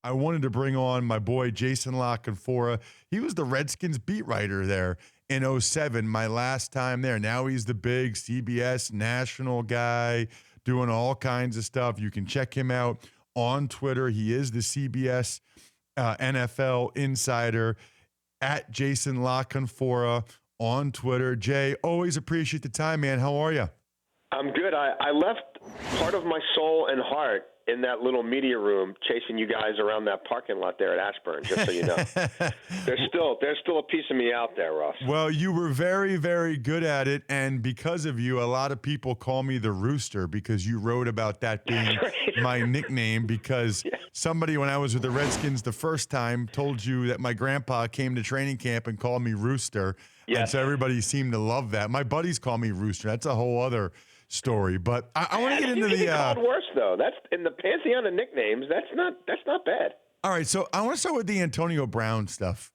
I wanted to bring on my boy Jason La Canfora. He was the Redskins beat writer there in '07, my last time there. Now he's the big CBS national guy doing all kinds of stuff. You can check him out on Twitter. He is the CBS NFL insider at Jason La Canfora on Twitter. Jay, always appreciate the time, man. How are you? I'm good. I left part of my soul and heart in that little media room chasing you guys around that parking lot there at Ashburn, just so you know. There's still a piece of me out there, Ross. Well, you were very, very good at it, and because of you, a lot of people call me the Rooster because you wrote about that being my nickname because somebody, when I was with the Redskins the first time, told you that my grandpa came to training camp and called me Rooster, and so everybody seemed to love that. My buddies call me Rooster. That's a whole other story, but I want to get into you the. Get called worse though. That's in the pantheon of nicknames. That's not bad. All right, so I want to start with the Antonio Brown stuff,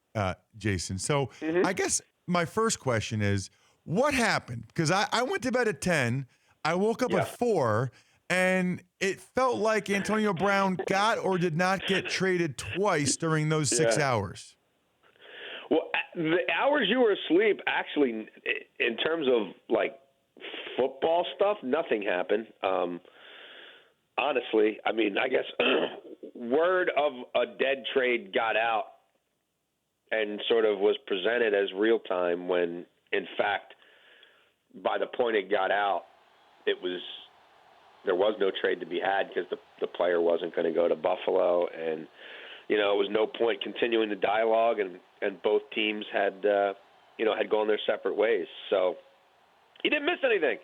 Jason. So I guess my first question is, what happened? Because I went to bed at 10, I woke up at 4, and it felt like Antonio Brown got or did not get traded twice during those 6 hours. Well, the hours you were asleep, actually, in terms of like football stuff, nothing happened. Honestly, I mean, I guess word of a dead trade got out and sort of was presented as real time when, in fact, by the point it got out, there was no trade to be had because the player wasn't going to go to Buffalo, and it was no point continuing the dialogue, and both teams had gone their separate ways. So he didn't miss anything.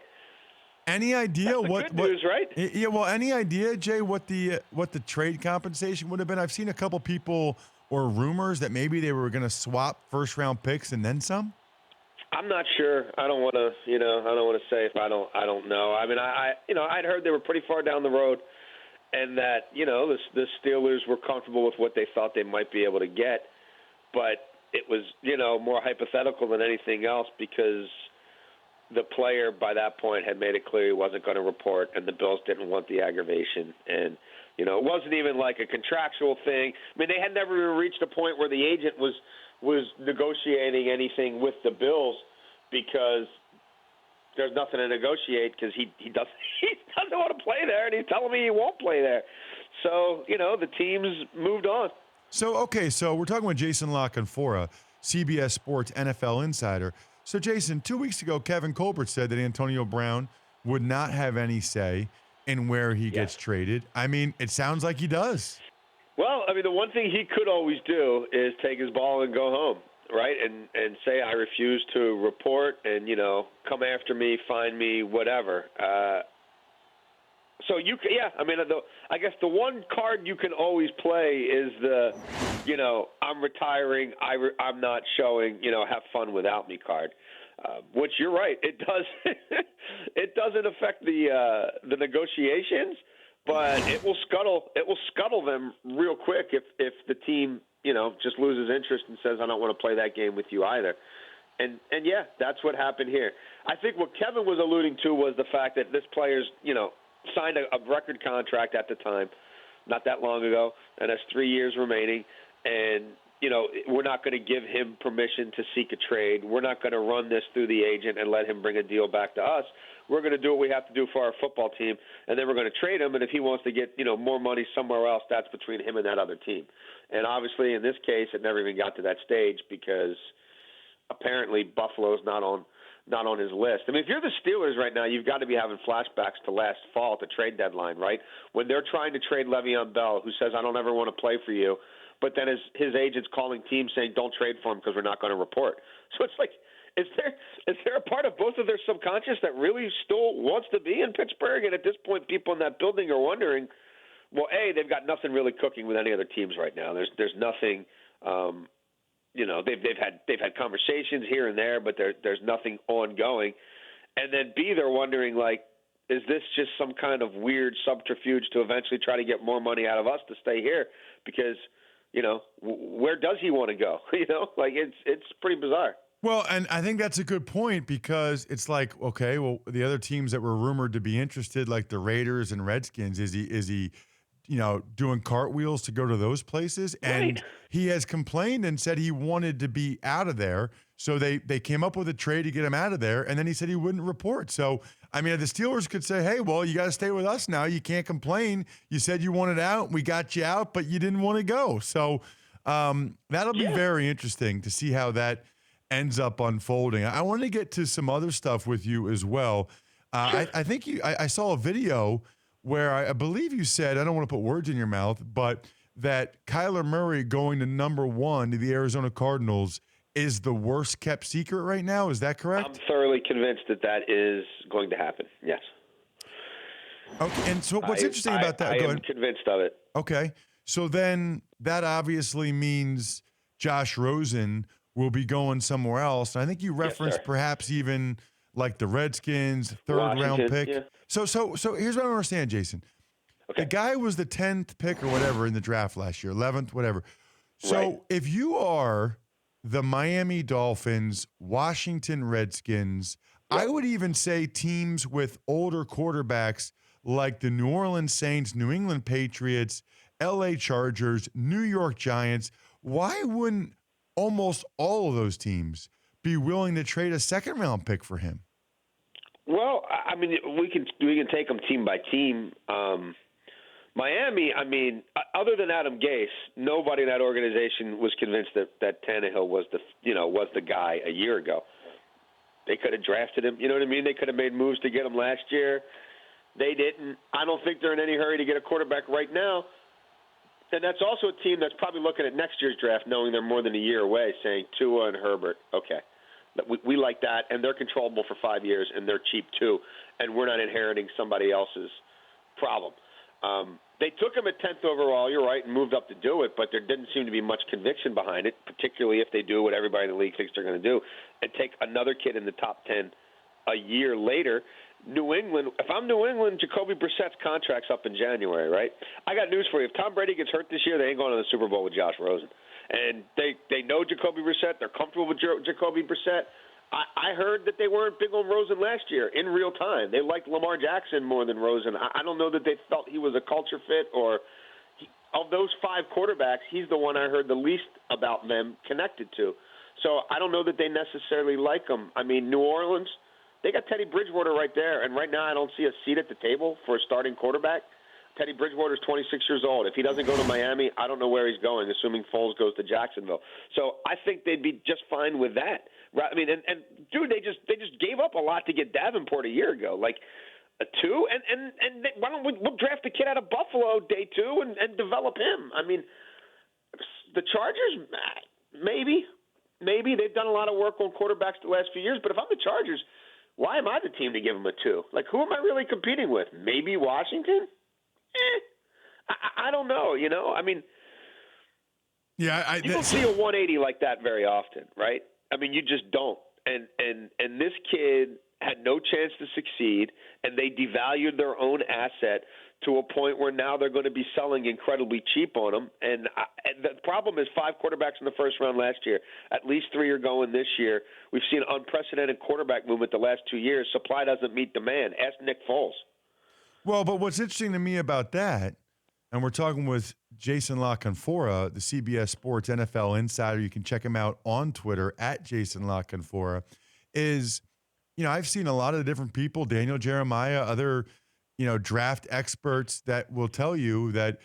Any idea good news, right? Yeah, well, any idea, Jay, what the trade compensation would have been? I've seen a couple people or rumors that maybe they were going to swap first round picks and then some. I'm not sure. I don't want to say if I don't know. I mean, I'd heard they were pretty far down the road, and that the Steelers were comfortable with what they thought they might be able to get, but it was more hypothetical than anything else because the player by that point had made it clear he wasn't going to report, and the Bills didn't want the aggravation. And, it wasn't even like a contractual thing. I mean, they had never even reached a point where the agent was negotiating anything with the Bills because there's nothing to negotiate because he doesn't want to play there, and he's telling me he won't play there. So, the teams moved on. So we're talking with Jason La Canfora, CBS Sports NFL insider. So, Jason, 2 weeks ago, Kevin Colbert said that Antonio Brown would not have any say in where he gets traded. I mean, it sounds like he does. Well, I mean, the one thing he could always do is take his ball and go home, right? And say, I refuse to report and, come after me, find me, whatever. So I guess the one card you can always play is I'm retiring, I'm not showing, have fun without me card. Which you're right, it does. It doesn't affect the negotiations, but it will scuttle them real quick if the team just loses interest and says I don't want to play that game with you either. And that's what happened here. I think what Kevin was alluding to was the fact that this player's signed a record contract at the time, not that long ago, and has 3 years remaining. And, we're not going to give him permission to seek a trade. We're not going to run this through the agent and let him bring a deal back to us. We're going to do what we have to do for our football team, and then we're going to trade him. And if he wants to get, more money somewhere else, that's between him and that other team. And obviously, in this case, it never even got to that stage because apparently Buffalo's not on his list. I mean, if you're the Steelers right now, you've got to be having flashbacks to last fall at the trade deadline, right? When they're trying to trade Le'Veon Bell, who says, I don't ever want to play for you, but then his agent's calling teams saying, don't trade for him because we're not going to report. So it's like, is there a part of both of their subconscious that really still wants to be in Pittsburgh? And at this point, people in that building are wondering, well, they've got nothing really cooking with any other teams right now. There's nothing they've had conversations here and there, but there's nothing ongoing. And then B, they're wondering, like, is this just some kind of weird subterfuge to eventually try to get more money out of us to stay here? Because, where does he want to go? It's pretty bizarre. Well, and I think that's a good point because it's like, okay, well, the other teams that were rumored to be interested, like the Raiders and Redskins, is he doing cartwheels to go to those places. And Right. he has complained and said he wanted to be out of there. So they came up with a trade to get him out of there. And then he said he wouldn't report. So, I mean, the Steelers could say, hey, well, you got to stay with us now. You can't complain. You said you wanted out. We got you out, but you didn't want to go. So that'll be Yeah. very interesting to see how that ends up unfolding. I want to get to some other stuff with you as well. Sure. I think I saw a video where I believe you said, I don't want to put words in your mouth, but that Kyler Murray going to number 1 to the Arizona Cardinals is the worst kept secret right now. Is that correct? I'm thoroughly convinced that is going to happen. Yes. Okay. And so what's interesting about that? I Go am ahead. convinced of it. Okay. So then that obviously means Josh Rosen will be going somewhere else. And I think you referenced sir. perhaps even like the Redskins, third-round Washington, pick. yeah. So here's what I don't understand, Jason. Okay. The guy was the 10th pick or whatever in the draft last year, 11th, whatever. So Right. if you are the Miami Dolphins, Washington Redskins, I would even say teams with older quarterbacks like the New Orleans Saints, New England Patriots, LA Chargers, New York Giants, why wouldn't almost all of those teams be willing to trade a second-round pick for him? Well, I mean, we can take them team by team. Miami, I mean, other than Adam Gase, nobody in that organization was convinced that Tannehill was the guy a year ago. They could have drafted him. You know what I mean? They could have made moves to get him last year. They didn't. I don't think they're in any hurry to get a quarterback right now. And that's also a team that's probably looking at next year's draft, knowing they're more than a year away, saying Tua and Herbert, okay. We like that, and they're controllable for 5 years, and they're cheap too, and we're not inheriting somebody else's problem. They took him at 10th overall, you're right, and moved up to do it, but there didn't seem to be much conviction behind it, particularly if they do what everybody in the league thinks they're going to do, and take another kid in the top 10 a year later. New England, if I'm New England, Jacoby Brissett's contract's up in January, right? I got news for you. If Tom Brady gets hurt this year, they ain't going to the Super Bowl with Josh Rosen. And they know Jacoby Brissett. They're comfortable with Jacoby Brissett. I heard that they weren't big on Rosen last year in real time. They liked Lamar Jackson more than Rosen. I don't know that they felt he was a culture fit or of those 5 quarterbacks, he's the one I heard the least about them connected to. So I don't know that they necessarily like him. I mean, New Orleans, they got Teddy Bridgewater right there, and right now I don't see a seat at the table for a starting quarterback. Teddy Bridgewater's 26 years old. If he doesn't go to Miami, I don't know where he's going, assuming Foles goes to Jacksonville. So I think they'd be just fine with that. I mean, and dude, they just gave up a lot to get Davenport a year ago, like a 2, and why don't we'll draft the kid out of Buffalo day 2 and develop him? I mean, the Chargers, maybe they've done a lot of work on quarterbacks the last few years, but if I'm the Chargers, why am I the team to give them a 2? Like, who am I really competing with? Maybe Washington? I don't know, you know? I mean, Yeah, you don't see a 180 like that very often, right? I mean, you just don't. And this kid had no chance to succeed, and they devalued their own asset to a point where now they're going to be selling incredibly cheap on him. And the problem is 5 quarterbacks in the first round last year. At least 3 are going this year. We've seen unprecedented quarterback movement the last 2 years. Supply doesn't meet demand. Ask Nick Foles. Well, but what's interesting to me about that, and we're talking with Jason La Canfora, the CBS Sports NFL insider. You can check him out on Twitter at Jason La Canfora. Is, I've seen a lot of different people, Daniel Jeremiah, other, draft experts that will tell you that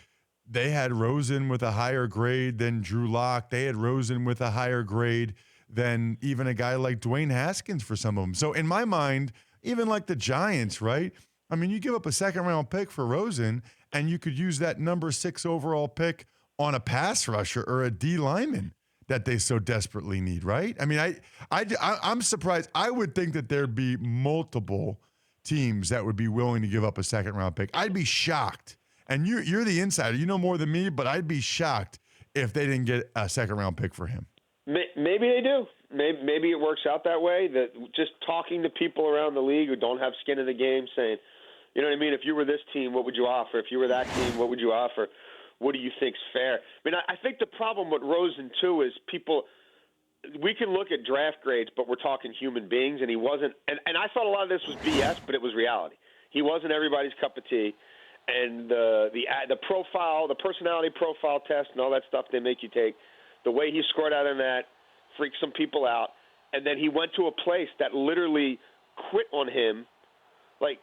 they had Rosen with a higher grade than Drew Lock. They had Rosen with a higher grade than even a guy like Dwayne Haskins for some of them. So in my mind, even like the Giants, right? I mean, you give up a second-round pick for Rosen, and you could use that number 6 overall pick on a pass rusher or a D lineman that they so desperately need, right? I mean, I'm surprised. I would think that there'd be multiple teams that would be willing to give up a second-round pick. I'd be shocked. And you're the insider. You know more than me, but I'd be shocked if they didn't get a second-round pick for him. Maybe they do. Maybe it works out that way. That just talking to people around the league who don't have skin in the game, saying, you know what I mean? If you were this team, what would you offer? If you were that team, what would you offer? What do you think's fair? I mean, I think the problem with Rosen, too, is people – we can look at draft grades, but we're talking human beings, and he wasn't – and I thought a lot of this was BS, but it was reality. He wasn't everybody's cup of tea, and the profile, the personality profile test, and all that stuff they make you take. The way he scored out in that freaked some people out, and then he went to a place that literally quit on him, like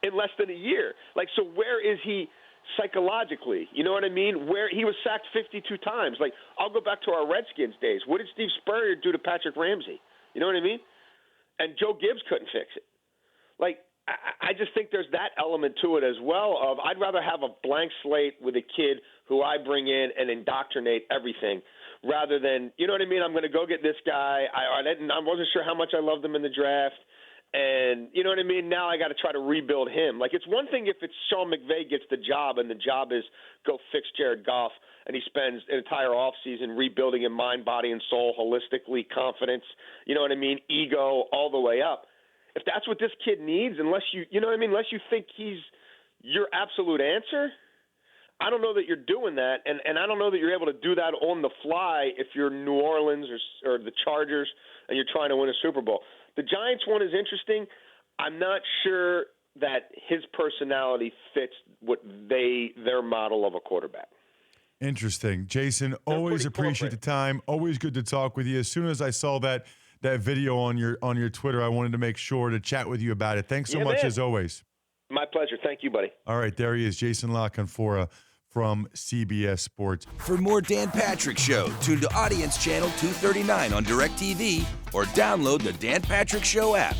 in less than a year. Like, so where is he psychologically? You know what I mean? Where he was sacked 52 times. Like, I'll go back to our Redskins days. What did Steve Spurrier do to Patrick Ramsey? You know what I mean? And Joe Gibbs couldn't fix it. Like, I just think there's that element to it as well of I'd rather have a blank slate with a kid who I bring in and indoctrinate everything rather than, you know what I mean, I'm going to go get this guy. I wasn't sure how much I loved him in the draft. And, you know what I mean, now I got to try to rebuild him. Like, it's one thing if it's Sean McVay gets the job and the job is go fix Jared Goff and he spends an entire offseason rebuilding him mind, body, and soul holistically, confidence, you know what I mean, ego all the way up. If that's what this kid needs, unless you know what I mean, unless you think he's your absolute answer, I don't know that you're doing that, and I don't know that you're able to do that on the fly if you're New Orleans or the Chargers and you're trying to win a Super Bowl. The Giants one is interesting. I'm not sure that his personality fits what their model of a quarterback. Interesting. Jason, always appreciate the time. Always good to talk with you. As soon as I saw that video on your Twitter, I wanted to make sure to chat with you about it. Thanks so much, as always. My pleasure. Thank you, buddy. All right, there he is, Jason Canfora from CBS Sports. For more Dan Patrick Show, tune to Audience Channel 239 on DirecTV or download the Dan Patrick Show app.